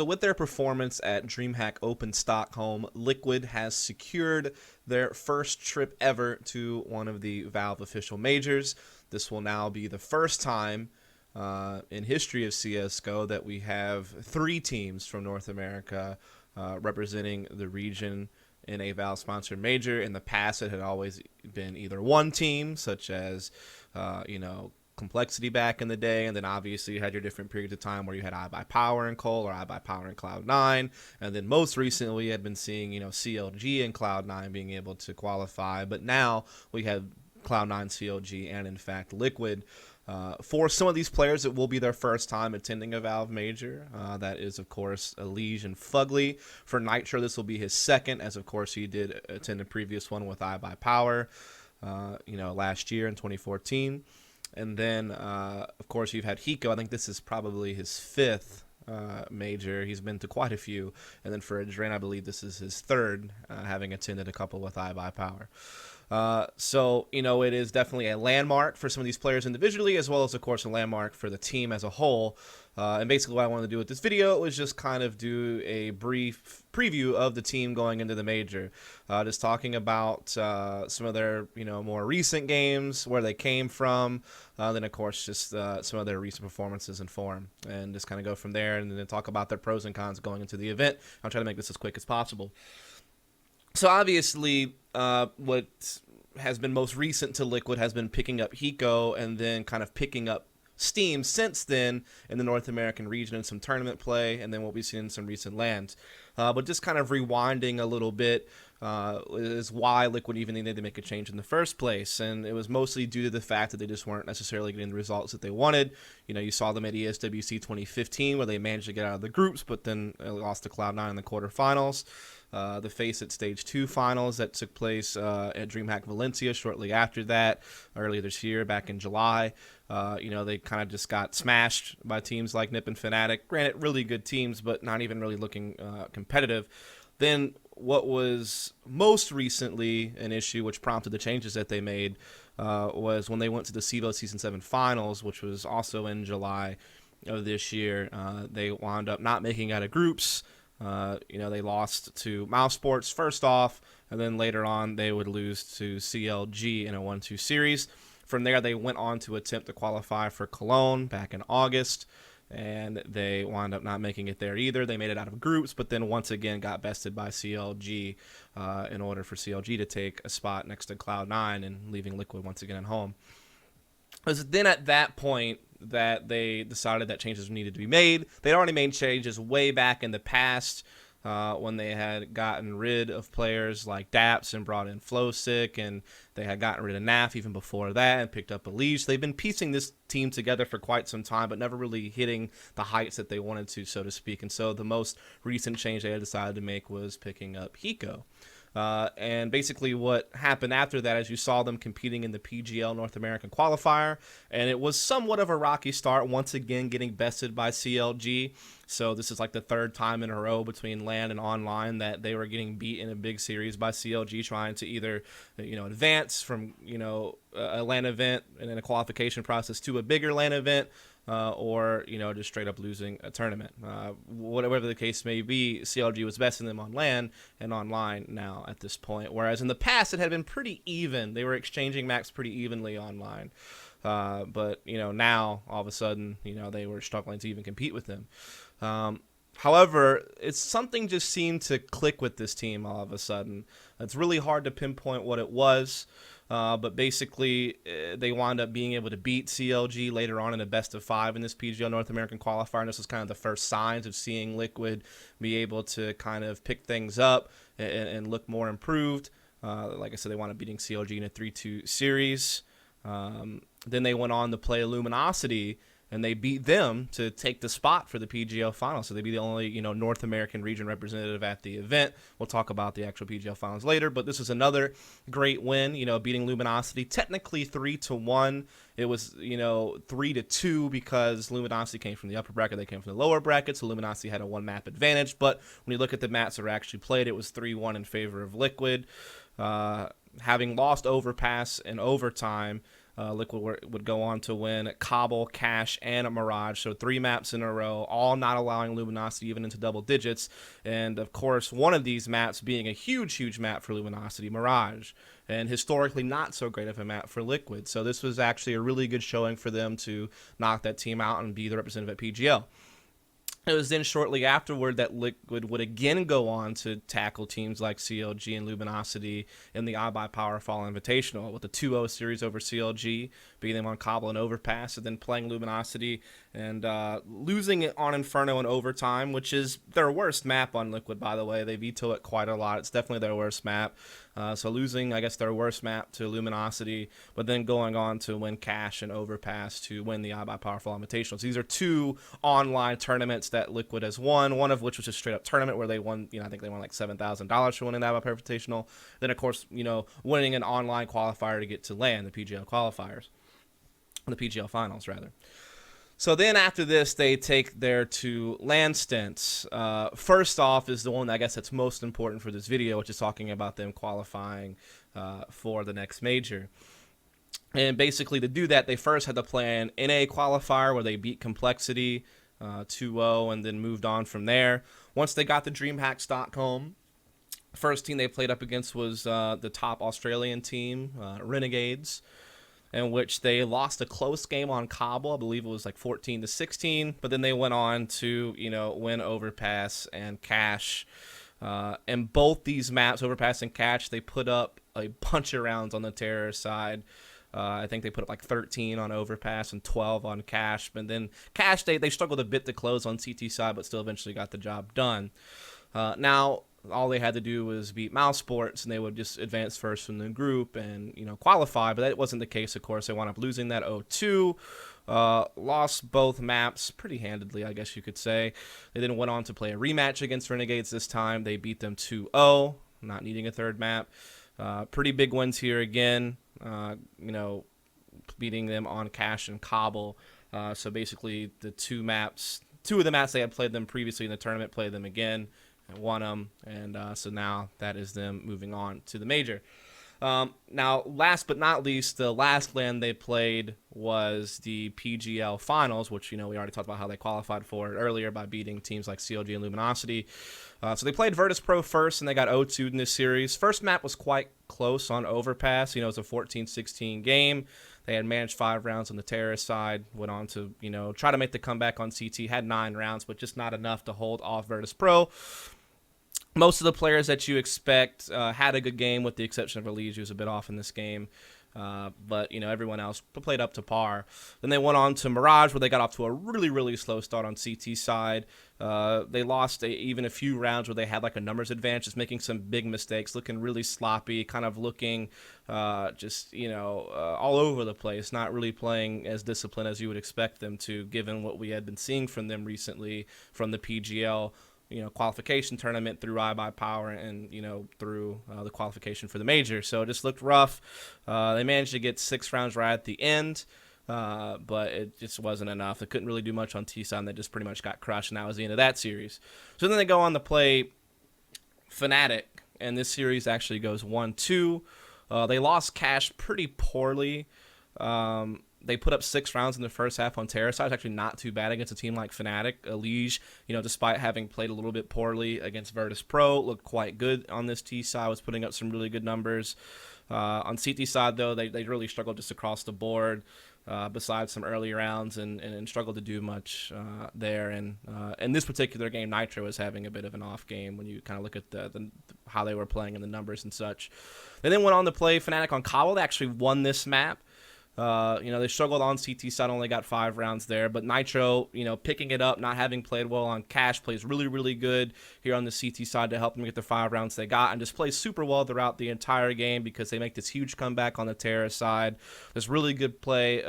So with their performance at DreamHack Open Stockholm, Liquid has secured their first trip ever to one of the Valve official majors. This will now be the first time in history of CSGO that we have 3 teams from North America representing the region in a Valve-sponsored major. In the past, it had always been either one team, such as, Complexity back in the day, and then obviously you had your different periods of time where you had iBuyPower and Cole or iBuyPower and Cloud9, and then most recently we had been seeing, CLG and Cloud9 being able to qualify, but now we have Cloud9, CLG, and in fact Liquid. For some of these players, it will be their first time attending a Valve major. That is, of course, Elige and Fugly. For Nitro, this will be his second, as of course he did attend a previous one with iBuyPower, last year in 2014. And then, of course, you've had Hiko. I think this is probably his 5th major. He's been to quite a few. And then for Adrian, I believe this is his 3rd, having attended a couple with iBuyPower. So, it is definitely a landmark for some of these players individually, as well as, of course, a landmark for the team as a whole. And basically what I wanted to do with this video was just kind of do a brief preview of the team going into the major. Just talking about some of their, more recent games, where they came from. Then, of course, just some of their recent performances and form. And just kind of go from there and then talk about their pros and cons going into the event. I'll try to make this as quick as possible. So obviously, what has been most recent to Liquid has been picking up Hiko and then kind of picking up steam since then in the North American region in some tournament play, and then what we've seen in some recent lands. But just kind of rewinding a little bit is why Liquid even needed to make a change in the first place, and it was mostly due to the fact that they just weren't necessarily getting the results that they wanted. You saw them at ESWC 2015 where they managed to get out of the groups, but then lost to Cloud9 in the quarterfinals. The Face It Stage 2 finals that took place at DreamHack Valencia shortly after that, earlier this year, back in July. They kind of just got smashed by teams like Nip and Fnatic. Granted, really good teams, but not even really looking competitive. Then what was most recently an issue, which prompted the changes that they made, was when they went to the CEVO Season 7 finals, which was also in July of this year. They wound up not making out of groups. They lost to Mouse Sports first off, and then later on they would lose to CLG in a 1-2 series. From there, they went on to attempt to qualify for Cologne back in August, and they wound up not making it there either. They made it out of groups, but then once again got bested by CLG in order for CLG to take a spot next to Cloud9 and leaving Liquid once again at home. It was then at that point that they decided that changes needed to be made. They'd already made changes way back in the past when they had gotten rid of players like Daps and brought in Flowsick, and they had gotten rid of NAF even before that and picked up Elige. They've been piecing this team together for quite some time, but never really hitting the heights that they wanted to, so to speak. And so the most recent change they had decided to make was picking up Hiko. And basically what happened after that is you saw them competing in the PGL North American qualifier, and it was somewhat of a rocky start, once again getting bested by CLG. So this is like the 3rd time in a row between LAN and online that they were getting beat in a big series by CLG, trying to either advance from a LAN event and then a qualification process to a bigger LAN event, or just straight up losing a tournament. Whatever the case may be, CLG was besting them on LAN and online now at this point, whereas in the past it had been pretty even. They were exchanging maps pretty evenly online, but now all of a sudden they were struggling to even compete with them. However, something just seemed to click with this team all of a sudden. It's really hard to pinpoint what it was. But basically, they wound up being able to beat CLG later on in a best-of-5 in this PGL North American qualifier. And this was kind of the first signs of seeing Liquid be able to kind of pick things up and look more improved. Like I said, they wound up beating CLG in a 3-2 series. Then they went on to play Luminosity, and they beat them to take the spot for the PGL Finals. So they'd be the only, North American region representative at the event. We'll talk about the actual PGL Finals later, but this was another great win, beating Luminosity. Technically 3-1. It was, 3-2 because Luminosity came from the upper bracket. They came from the lower bracket, so Luminosity had a 1-map advantage. But when you look at the maps that were actually played, it was 3-1 in favor of Liquid. Having lost Overpass in overtime, Liquid would go on to win Cobble, Cache, and Mirage. So 3 maps in a row, all not allowing Luminosity even into double digits. And, of course, one of these maps being a huge, huge map for Luminosity, Mirage. And historically not so great of a map for Liquid. So this was actually a really good showing for them to knock that team out and be the representative at PGL. It was then shortly afterward that Liquid would again go on to tackle teams like CLG and Luminosity in the iBuyPower Fall Invitational with the 2-0 series over CLG, beating them on Cobble and Overpass, and then playing Luminosity and losing it on Inferno in overtime, which is their worst map on Liquid, by the way. They veto it quite a lot. It's definitely their worst map. So losing, I guess, their worst map to Luminosity, but then going on to win Cache and Overpass to win the iBuyPower Fall Invitationals. These are 2 online tournaments that Liquid has won, one of which was just straight up tournament where they won, I think they won like $7,000 for winning the iBuyPower Invitational. Then, of course, winning an online qualifier to get to LAN, the PGL qualifiers, the PGL finals, rather. So then after this, they take their 2 LAN stints. First off is the one I guess that's most important for this video, which is talking about them qualifying for the next major. And basically to do that, they first had to play an NA qualifier where they beat Complexity 2-0 and then moved on from there. Once they got the DreamHack Stockholm, first team they played up against was the top Australian team, Renegades, in which they lost a close game on Cobble. I believe it was like 14-16, but then they went on to, win Overpass and Cache. And both these maps, Overpass and Cache, they put up a bunch of rounds on the Terror side. I think they put up like 13 on Overpass and 12 on Cache. But then Cache, they struggled a bit to close on CT side, but still eventually got the job done. Now, all they had to do was beat Mouse Sports, and they would just advance first from the group and, qualify. But that wasn't the case, of course. They wound up losing that 0-2. Lost both maps pretty handedly, I guess you could say. They then went on to play a rematch against Renegades this time. They beat them 2-0, not needing a third map. Pretty big wins here again, beating them on Cache and Cobble. So basically the 2 of the maps they had played them previously in the tournament, played them again. Won them, and so now that is them moving on to the major. Now, last but not least, the last LAN they played was the PGL Finals, which, we already talked about how they qualified for it earlier by beating teams like CLG and Luminosity. So they played Virtus Pro first, and they got 0-2 in this series. First map was quite close on Overpass. It was a 14-16 game. They had managed 5 rounds on the terrorist side, went on to, try to make the comeback on CT, had 9 rounds, but just not enough to hold off Virtus Pro. Most of the players that you expect had a good game, with the exception of Elise, who was a bit off in this game. But, everyone else played up to par. Then they went on to Mirage, where they got off to a really, really slow start on CT side. They lost even a few rounds where they had like a numbers advantage, just making some big mistakes, looking really sloppy, kind of looking all over the place, not really playing as disciplined as you would expect them to, given what we had been seeing from them recently from the PGL qualification tournament through iBuyPower and, through the qualification for the major. So it just looked rough. They managed to get 6 rounds right at the end, but it just wasn't enough. They couldn't really do much on T-Side, and they just pretty much got crushed, and that was the end of that series. So then they go on to play Fnatic, and this series actually goes 1-2. They lost Cache pretty poorly. They put up 6 rounds in the first half on Terra side. It's actually not too bad against a team like Fnatic. Elige, despite having played a little bit poorly against Virtus Pro, looked quite good on this T side, was putting up some really good numbers. On CT side, though, they really struggled just across the board, besides some early rounds, and struggled to do much there. And in this particular game, Nitro was having a bit of an off game when you kind of look at the how they were playing and the numbers and such. They then went on to play Fnatic on Cobble. They actually won this map. They struggled on CT side, only got 5 rounds there. But Nitro, picking it up, not having played well on Cache, plays really, really good here on the CT side to help them get the 5 rounds they got, and just plays super well throughout the entire game because they make this huge comeback on the Terra side. There's really good play,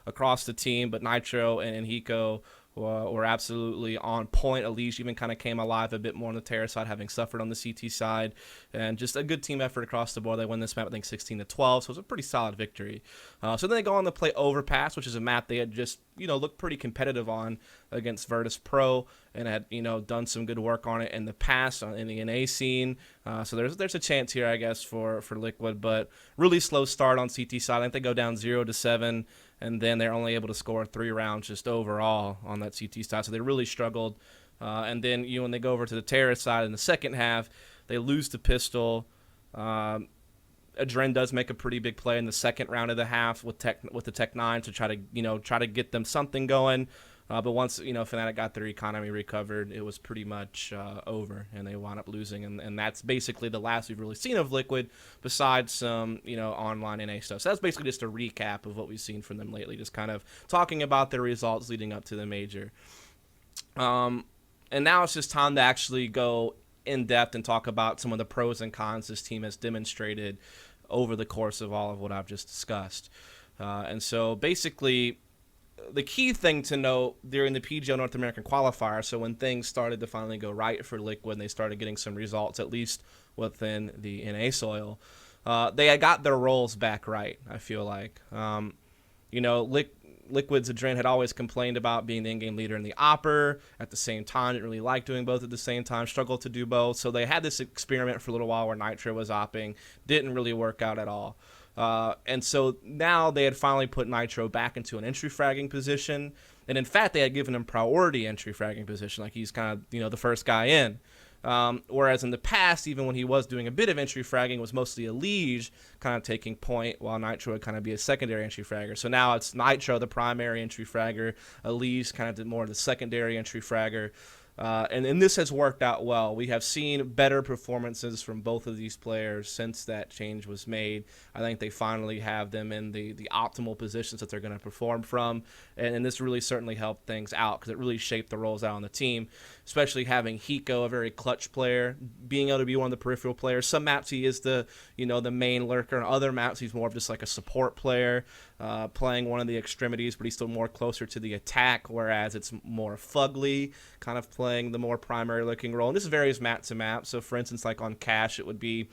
across the team, but Nitro and Hiko were absolutely on point. Elige even kind of came alive a bit more on the Terra side, having suffered on the CT side, and just a good team effort across the board. They win this map, I think, 16-12, so it was a pretty solid victory. So then they go on to play Overpass, which is a map they had just looked pretty competitive on against Virtus Pro, and had done some good work on it in the past in the NA scene. So there's a chance here, I guess, for Liquid, but really slow start on CT side. I think they go down 0-7. And then they're only able to score 3 rounds just overall on that CT side. So they really struggled. And then when they go over to the Terra side in the second half, they lose to Pistol. Adren does make a pretty big play in the second round of the half with the Tech 9 to try to get them something going. But once Fnatic got their economy recovered, it was pretty much over, and they wound up losing. And that's basically the last we've really seen of Liquid, besides some online NA stuff. So that's basically just a recap of what we've seen from them lately, just kind of talking about their results leading up to the major. And now it's just time to actually go in depth and talk about some of the pros and cons this team has demonstrated over the course of all of what I've just discussed. And so basically, the key thing to note during the PGL North American qualifier, so when things started to finally go right for Liquid and they started getting some results, at least within the NA soil, they had got their roles back right, I feel like. Liquid's Adren had always complained about being the in-game leader in the Opper. At the same time, didn't really like doing both at the same time, struggled to do both. So they had this experiment for a little while where Nitro was opping. Didn't really work out at all. And so now they had finally put Nitro back into an entry fragging position. And in fact, they had given him priority entry fragging position, like he's kind of, the first guy in. Whereas in the past, even when he was doing a bit of entry fragging, was mostly Elige kind of taking point, while Nitro would kind of be a secondary entry fragger. So now it's Nitro, the primary entry fragger, Elige kind of did more of the secondary entry fragger. And this has worked out well. We have seen better performances from both of these players since that change was made. I think they finally have them in the optimal positions that they're going to perform from. And this really certainly helped things out because it really shaped the roles out on the team, especially having Hiko, a very clutch player, being able to be one of the peripheral players. Some maps he is the main lurker, and other maps he's more of just like a support player, playing one of the extremities, but he's still more closer to the attack, whereas it's more Fugly kind of playing the more primary looking role. And this varies map to map. So for instance, like on Cash, it would be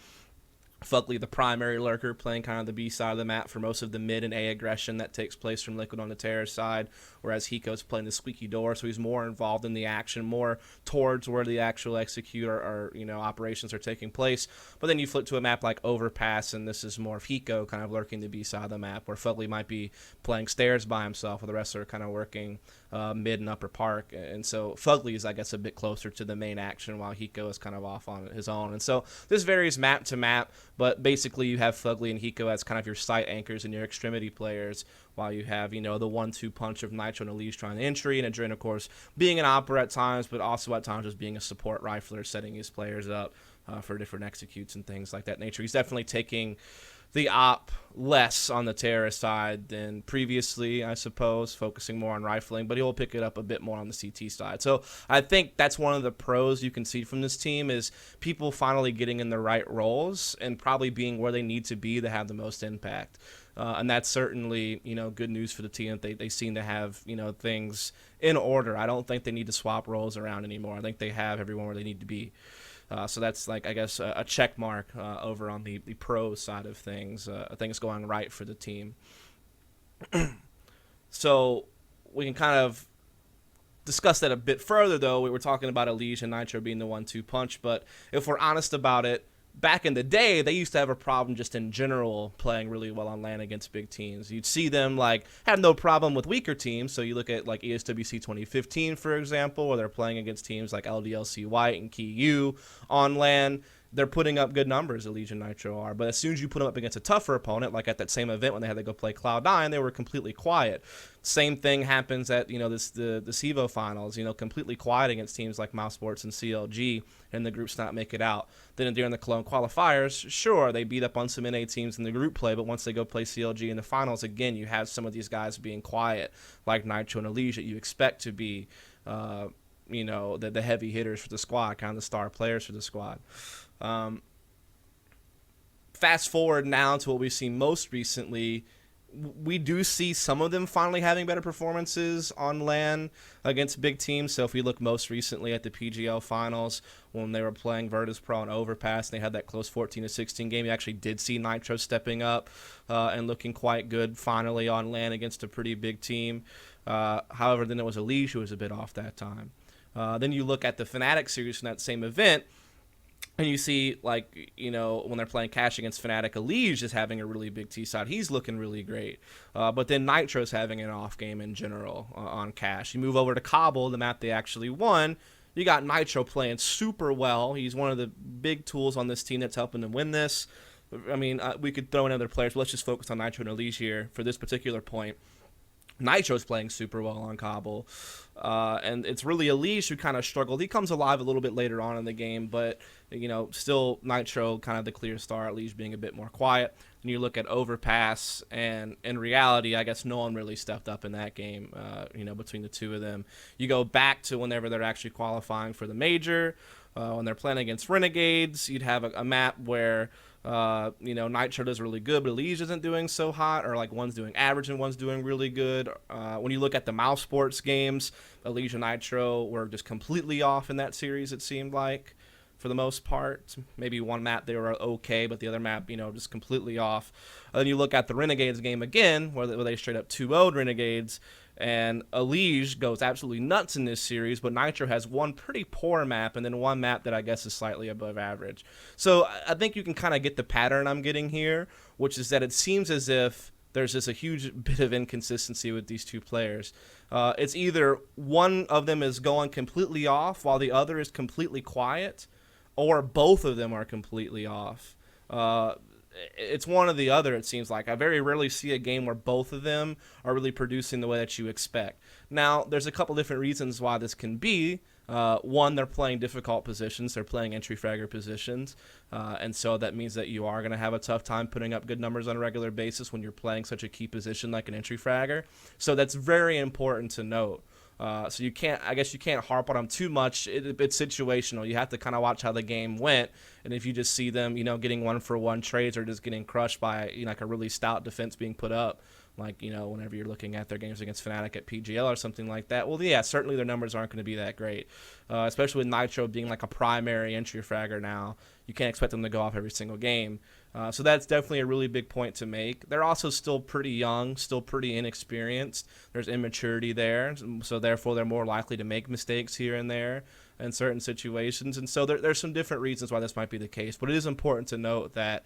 Fugly, the primary lurker, playing kind of the B side of the map for most of the mid and A aggression that takes place from Liquid on the Terra side, whereas Hiko's playing the squeaky door, so he's more involved in the action, more towards where the actual execute or operations are taking place. But then you flip to a map like Overpass, and this is more of Hiko kind of lurking the B side of the map, where Fugly might be playing stairs by himself, while the rest are kind of working mid and upper park. And so Fugly is, I guess, a bit closer to the main action, while Hiko is kind of off on his own. And so this varies map to map, but basically you have Fugly and Hiko as kind of your site anchors and your extremity players, while you have, the 1-2 punch of Nitro and Elige trying the entry, and Adren, of course, being an opera at times, but also at times just being a support rifler, setting his players up for different executes and things like that nature. He's definitely taking the op less on the Terra side than previously, I suppose, focusing more on rifling, but he'll pick it up a bit more on the CT side. So I think that's one of the pros you can see from this team, is people finally getting in the right roles and probably being where they need to be to have the most impact. And that's certainly, good news for the team. They seem to have, things in order. I don't think they need to swap roles around anymore. I think they have everyone where they need to be. So that's like, I guess, a check mark over on the pro side of things. Things going right for the team. So we can kind of discuss that a bit further, though. We were talking about Elige and Nitro being the 1-2 punch, but if we're honest about it, back in the day, they used to have a problem just in general playing really well on LAN against big teams. You'd see them have no problem with weaker teams. So you look at ESWC 2015, for example, where they're playing against teams like LDLC White and KeyU on LAN. They're putting up good numbers, Elige and Nitro are. But as soon as you put them up against a tougher opponent, like at that same event when they had to go play Cloud9, they were completely quiet. Same thing happens at the CEVO finals, completely quiet against teams like Mouse Sports and CLG, and the groups not make it out. Then during the Cologne qualifiers, sure, they beat up on some NA teams in the group play, but once they go play CLG in the finals, again, you have some of these guys being quiet, like Nitro and Elige, that you expect to be the heavy hitters for the squad, kind of the star players for the squad. Fast forward now to what we've seen most recently, we do see some of them finally having better performances on LAN against big teams. So if we look most recently at the PGL finals when they were playing Virtus Pro and Overpass, and they had that close 14-16 game, you actually did see Nitro stepping up and looking quite good finally on LAN against a pretty big team. However, then it was Elige who was a bit off that time. Then you look at the Fnatic series from that same event, and you see, like, when they're playing Cash against Fnatic, Elige is having a really big T-side. He's looking really great. But then Nitro's having an off game in general on Cash. You move over to Cobble, the map they actually won. You got Nitro playing super well. He's one of the big tools on this team that's helping them win this. I mean, we could throw in other players, but let's just focus on Nitro and Elige here for this particular point. Nitro's playing super well on Cobble, and it's really Elige who kind of struggled. He comes alive a little bit later on in the game, but still Nitro kind of the clear star, Elige being a bit more quiet. And you look at Overpass, and in reality, I guess no one really stepped up in that game, between the two of them. You go back to whenever they're actually qualifying for the major, when they're playing against Renegades, you'd have a map where Nitro does really good, but Elige isn't doing so hot, or like one's doing average and one's doing really good. When you look at the Mouse Sports games, Elige and Nitro were just completely off in that series, it seemed like, for the most part. Maybe one map they were okay, but the other map, just completely off. Then you look at the Renegades game again, where they straight up 2-0'd Renegades, and Elige goes absolutely nuts in this series, but Nitro has one pretty poor map and then one map that I guess is slightly above average. So I think you can kind of get the pattern I'm getting here, which is that it seems as if there's just a huge bit of inconsistency with these two players. It's either one of them is going completely off while the other is completely quiet, or both of them are completely off. It's one or the other, it seems like. I very rarely see a game where both of them are really producing the way that you expect. Now, there's a couple different reasons why this can be. One, they're playing difficult positions. They're playing entry fragger positions. And so that means that you are going to have a tough time putting up good numbers on a regular basis when you're playing such a key position like an entry fragger. So that's very important to note. So you can't harp on them too much. It's situational. You have to kind of watch how the game went, and if you just see them, getting 1-for-1 trades or just getting crushed by like a really stout defense being put up, like whenever you're looking at their games against Fnatic at PGL or something like that. Well, yeah, certainly their numbers aren't going to be that great, especially with Nitro being like a primary entry fragger now. You can't expect them to go off every single game. So that's definitely a really big point to make. They're also still pretty young, still pretty inexperienced. There's immaturity there, so therefore they're more likely to make mistakes here and there in certain situations. And so there's some different reasons why this might be the case. But it is important to note that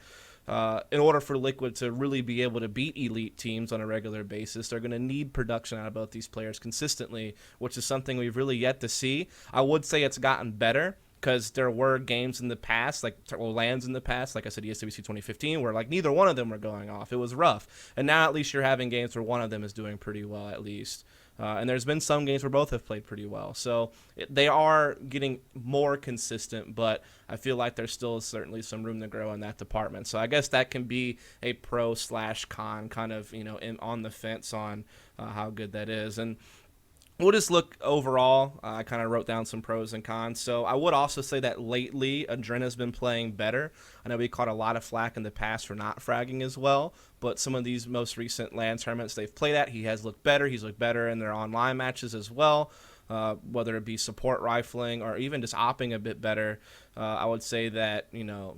in order for Liquid to really be able to beat elite teams on a regular basis, they're going to need production out of both these players consistently, which is something we've really yet to see. I would say it's gotten better, because there were games in the past, LANs in the past, like I said, ESWC 2015, where like neither one of them were going off. It was rough. And now at least you're having games where one of them is doing pretty well at least. And there's been some games where both have played pretty well. So they are getting more consistent, but I feel like there's still certainly some room to grow in that department. So I guess that can be a pro/con kind of, on the fence on how good that is. And we'll just look overall. I kind of wrote down some pros and cons. So I would also say that lately, Adren has been playing better. I know we caught a lot of flack in the past for not fragging as well, but some of these most recent LAN tournaments they've played at, he has looked better. He's looked better in their online matches as well, whether it be support rifling or even just opping a bit better. I would say that,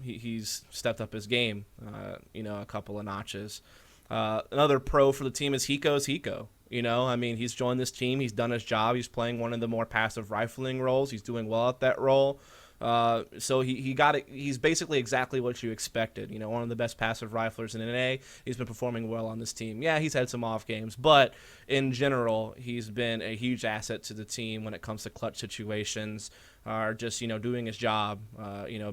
he's stepped up his game, a couple of notches. Another pro for the team is Hiko's Hiko. He's joined this team. He's done his job. He's playing one of the more passive rifling roles. He's doing well at that role. So he got it. He's basically exactly what you expected. One of the best passive riflers in NA. He's been performing well on this team. Yeah, he's had some off games, but in general, he's been a huge asset to the team when it comes to clutch situations, or just doing his job.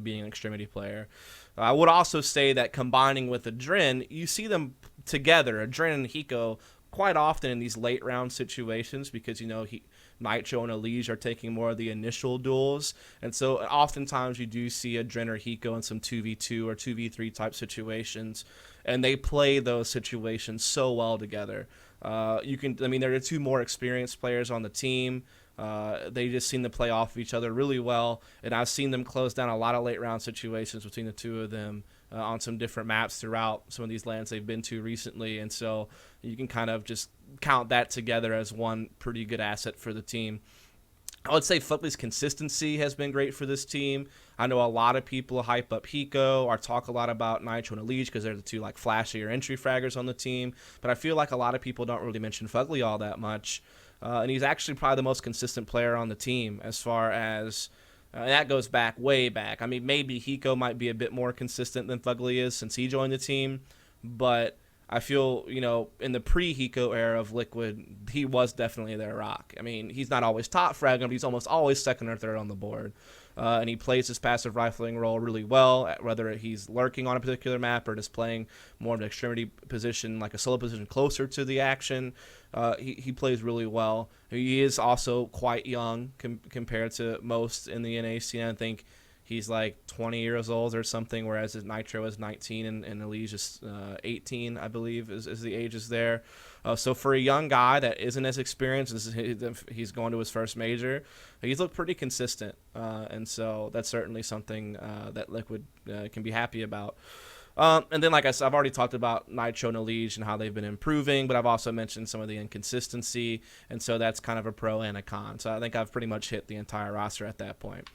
Being an extremity player. I would also say that combining with Adren, you see them together, Adren and Hiko, quite often in these late round situations, because Nitro and Elige are taking more of the initial duels, and so oftentimes you do see Adren or Hiko in some 2v2 or 2v3 type situations, and they play those situations so well together. There are two more experienced players on the team. They just seem to play off of each other really well, and I've seen them close down a lot of late round situations between the two of them on some different maps throughout some of these lands they've been to recently, and so you can kind of just count that together as one pretty good asset for the team. I would say Fugly's consistency has been great for this team. I know a lot of people hype up Hiko or talk a lot about Nitro and Elige because they're the two like flashier entry fraggers on the team, but I feel like a lot of people don't really mention Fugly all that much. And he's actually probably the most consistent player on the team as far as that goes back way back. I mean, maybe Hiko might be a bit more consistent than Fugly is since he joined the team, but I feel, in the pre-Hiko era of Liquid, he was definitely their rock. I mean, he's not always top fragging, but he's almost always second or third on the board. And he plays his passive rifling role really well, whether he's lurking on a particular map or just playing more of an extremity position, like a solo position closer to the action. He plays really well. He is also quite young compared to most in the NA scene. I think he's like 20 years old or something, whereas his Nitro is 19 and Elige is 18, I believe, is the ages there. So for a young guy that isn't as experienced, he's going to his first major, he's looked pretty consistent. And so that's certainly something that Liquid can be happy about. And then, like I said, I've already talked about Nitro and Elige and how they've been improving, but I've also mentioned some of the inconsistency, and so that's kind of a pro and a con. So I think I've pretty much hit the entire roster at that point.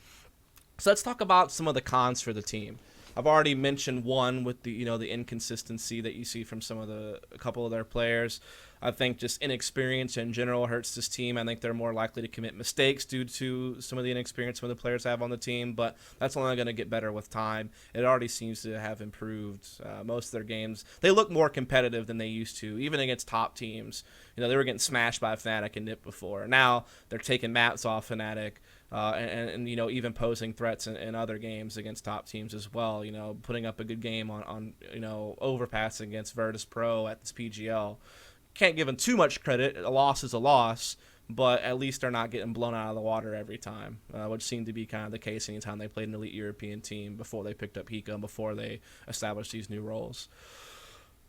So let's talk about some of the cons for the team. I've already mentioned one with the the inconsistency that you see from a couple of their players. I think just inexperience in general hurts this team. I think they're more likely to commit mistakes due to some of the inexperience some of the players have on the team, but that's only going to get better with time. It already seems to have improved most of their games. They look more competitive than they used to, even against top teams. They were getting smashed by Fnatic and Nip before. Now they're taking maps off Fnatic. And even posing threats in other games against top teams as well. Putting up a good game on overpassing against Virtus Pro at this PGL. Can't give them too much credit. A loss is a loss, but at least they're not getting blown out of the water every time, which seemed to be kind of the case anytime they played an elite European team before they picked up Hiko and before they established these new roles.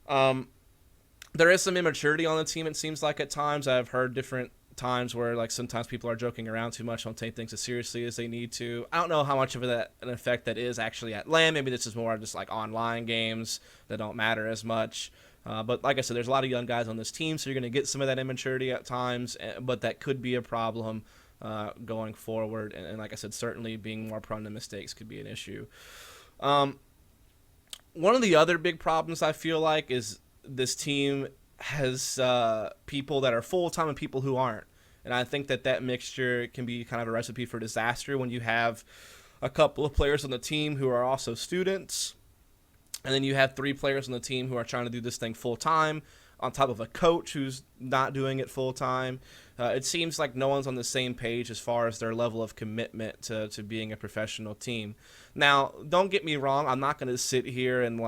There is some immaturity on the team, it seems like, at times. I've heard different times where like sometimes people are joking around too much, don't take things as seriously as they need to. I don't know how much of an effect that is actually at LAN. Maybe this is more just like online games that don't matter as much. But like I said, there's a lot of young guys on this team, so you're going to get some of that immaturity at times, but that could be a problem going forward. And like I said, certainly being more prone to mistakes could be an issue. One of the other big problems I feel like is this team has people that are full-time and people who aren't. And I think that mixture can be kind of a recipe for disaster when you have a couple of players on the team who are also students, and then you have 3 players on the team who are trying to do this thing full-time on top of a coach who's not doing it full-time. It seems like no one's on the same page as far as their level of commitment to being a professional team. Now, don't get me wrong. I'm not going to sit here and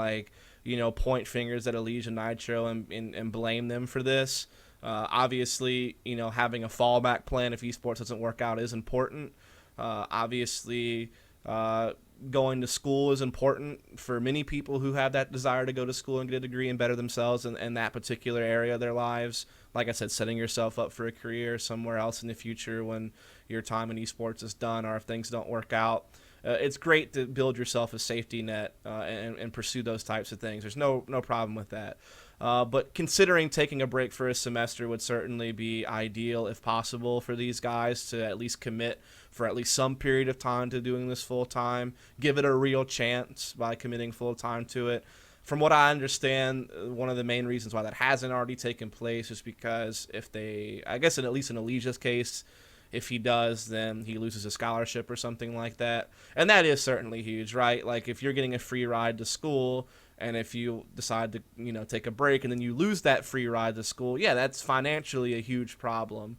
point fingers at Elige and Nitro and blame them for this. Obviously, having a fallback plan if esports doesn't work out is important. Obviously, going to school is important for many people who have that desire to go to school and get a degree and better themselves in that particular area of their lives. Like I said, setting yourself up for a career somewhere else in the future when your time in esports is done or if things don't work out. It's great to build yourself a safety net and pursue those types of things. There's no problem with that. But considering taking a break for a semester would certainly be ideal if possible for these guys to at least commit for at least some period of time to doing this full time. Give it a real chance by committing full time to it. From what I understand, one of the main reasons why that hasn't already taken place is because at least in Elige's case, if he does, then he loses a scholarship or something like that. And that is certainly huge, right? Like if you're getting a free ride to school and if you decide to, take a break and then you lose that free ride to school, yeah, that's financially a huge problem.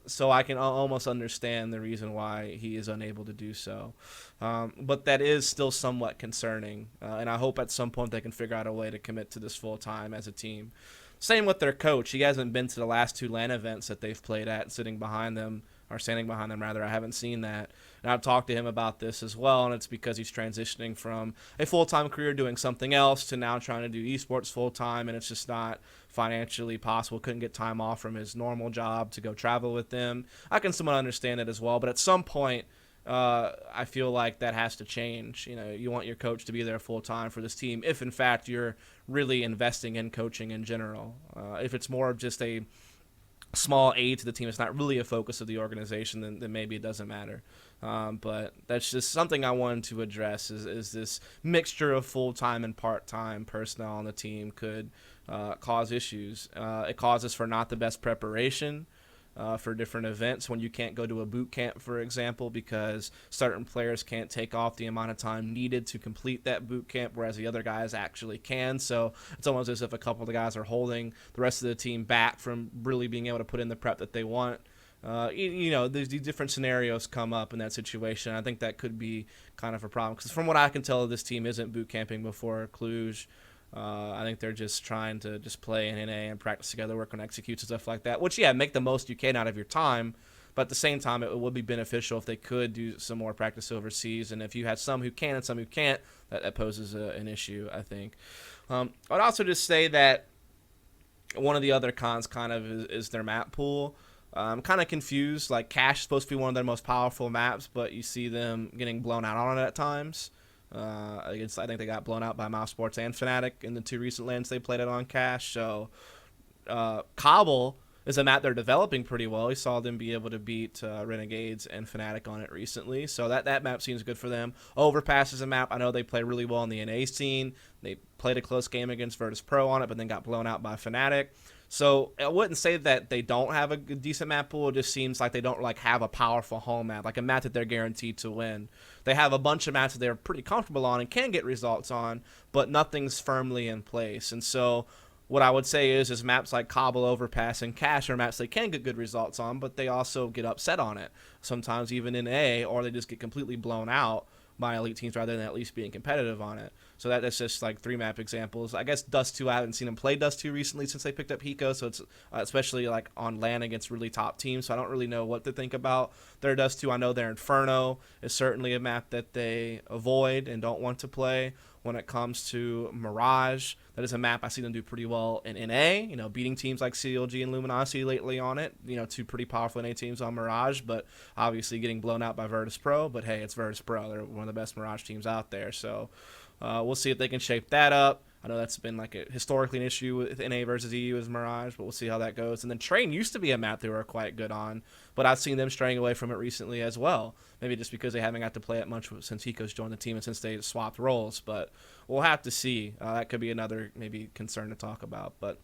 So I can almost understand the reason why he is unable to do so. But that is still somewhat concerning. And I hope at some point they can figure out a way to commit to this full time as a team. Same with their coach. He hasn't been to the last 2 LAN events that they've played at, sitting behind them or standing behind them rather. I haven't seen that. And I've talked to him about this as well, and it's because he's transitioning from a full-time career doing something else to now trying to do esports full-time, and it's just not financially possible. Couldn't get time off from his normal job to go travel with them. I can somewhat understand it as well, but at some point, I feel like that has to change. You want your coach to be there full time for this team if, in fact, you're really investing in coaching in general. If it's more of just a small aid to the team, it's not really a focus of the organization, then maybe it doesn't matter. But that's just something I wanted to address is this mixture of full-time and part-time personnel on the team could cause issues. It causes for not the best preparation for different events when you can't go to a boot camp, for example, because certain players can't take off the amount of time needed to complete that boot camp, whereas the other guys actually can. So it's almost as if a couple of the guys are holding the rest of the team back from really being able to put in the prep that they want. These different scenarios come up in that situation. I think that could be kind of a problem because from what I can tell, this team isn't boot camping before Cluj. I think they're just trying to just play in NA and practice together, work on executes and stuff like that, which, yeah, make the most you can out of your time. But at the same time, it would be beneficial if they could do some more practice overseas. And if you had some who can and some who can't, that poses an issue, I think. I'd also just say that one of the other cons kind of is their map pool. I'm kind of confused. Like, Cash is supposed to be one of their most powerful maps, but you see them getting blown out on it at times. I think they got blown out by Mouse Sports and Fnatic in the two recent lands they played it on Cash. So Cobble is a map they're developing pretty well. We saw them be able to beat Renegades and Fnatic on it recently. So that map seems good for them. Overpass is a map I know they play really well in the NA scene. They played a close game against Virtus.pro on it, but then got blown out by Fnatic. So I wouldn't say that they don't have a decent map pool. It just seems like they don't have a powerful home map, like a map that they're guaranteed to win. They have a bunch of maps that they're pretty comfortable on and can get results on, but nothing's firmly in place. And so what I would say is maps like Cobble, Overpass, and Cash are maps they can get good results on, but they also get upset on it. Sometimes even in A, or they just get completely blown out by elite teams rather than at least being competitive on it. So that's just like 3 map examples. I guess Dust 2, I haven't seen them play Dust 2 recently since they picked up Hiko, so it's especially like on LAN against really top teams, so I don't really know what to think about their Dust 2. I know their Inferno is certainly a map that they avoid and don't want to play. When it comes to Mirage, that is a map I see them do pretty well in NA, beating teams like CLG and Luminosity lately on it, 2 pretty powerful NA teams on Mirage, but obviously getting blown out by Virtus.pro, but hey, it's Virtus.pro. They're one of the best Mirage teams out there, so we'll see if they can shape that up. I know that's been historically an issue with NA versus EU as Mirage, but we'll see how that goes. And then Train used to be a map they were quite good on, but I've seen them straying away from it recently as well. Maybe just because they haven't got to play it much since Hiko's joined the team and since they swapped roles. But we'll have to see. That could be another maybe concern to talk about. But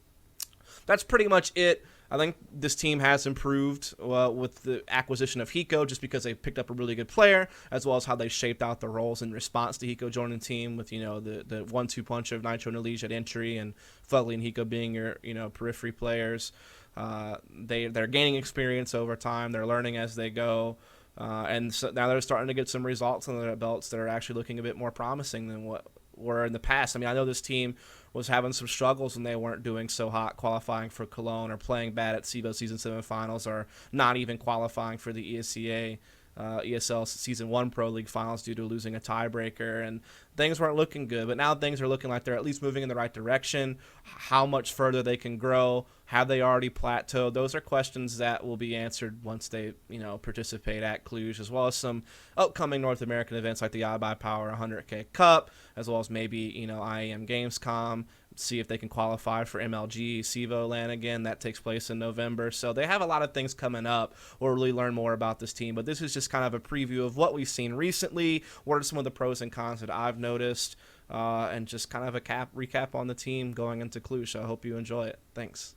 that's pretty much it. I think this team has improved with the acquisition of Hiko just because they picked up a really good player, as well as how they shaped out the roles in response to Hiko joining the team with, the 1-2 punch of Nitro and Elige at entry and Fugly and Hiko being your, periphery players. They're gaining experience over time. They're learning as they go. And so now they're starting to get some results under their belts that are actually looking a bit more promising than what were in the past. I mean, I know this team was having some struggles when they weren't doing so hot qualifying for Cologne or playing bad at CEVO Season 7 Finals or not even qualifying for the ESL Season 1 Pro League Finals due to losing a tiebreaker, and things weren't looking good. But now things are looking like they're at least moving in the right direction. How much further they can grow, have they already plateaued? Those are questions that will be answered once they, participate at Cluj, as well as some upcoming North American events like the iBuyPower 100K Cup, as well as maybe, IEM Gamescom, see if they can qualify for MLG CEVO LAN again. That takes place in November. So they have a lot of things coming up. We'll really learn more about this team. But this is just kind of a preview of what we've seen recently. What are some of the pros and cons that I've noticed? And just kind of a recap on the team going into Cluj. So I hope you enjoy it. Thanks.